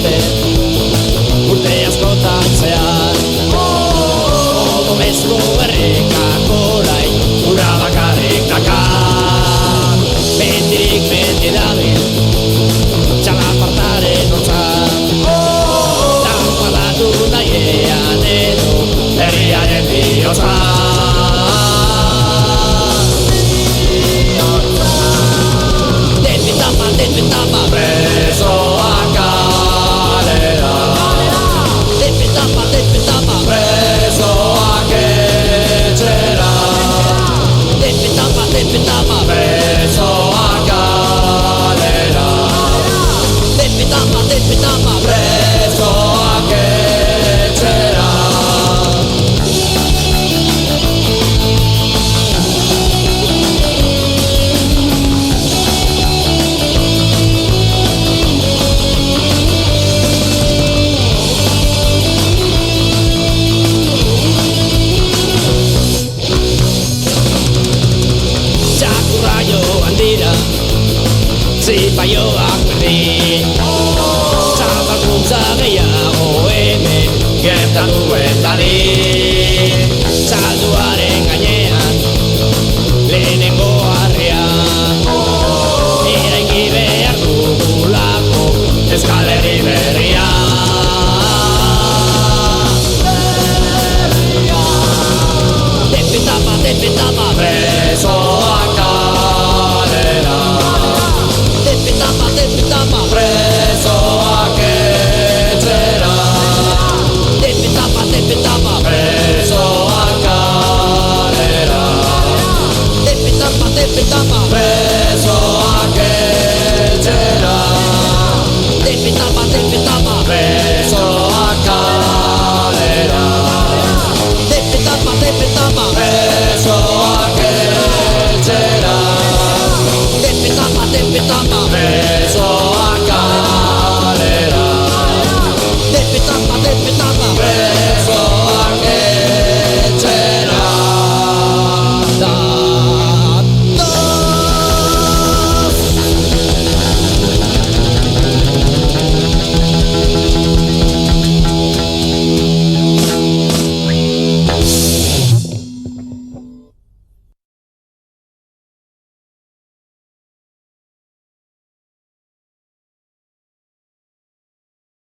dute urte askotan zehar. Odo ezko errekak orain ura bakarrik dakar. Mendirik mendi dabil txalapartaren hortzak. Tampalatu nahiean edo herriaren bihotzak. Despetapa, presoak kalera. Despetapa, presoak etxera. Despetapa, presoak kalera. Despetapa, presoak etxera. Zipaioak berdin Zapalkuntza gehiago hemen gertatu betanik. Zalduaren gainean lehenengo harria eraiki behar dugulako Euskal Herri berria. Despetapa, presoak kalera. Despetapa, presoak etxera. Despetapa, presoak kalera. Despetapa, presoak etxera. Despetapa,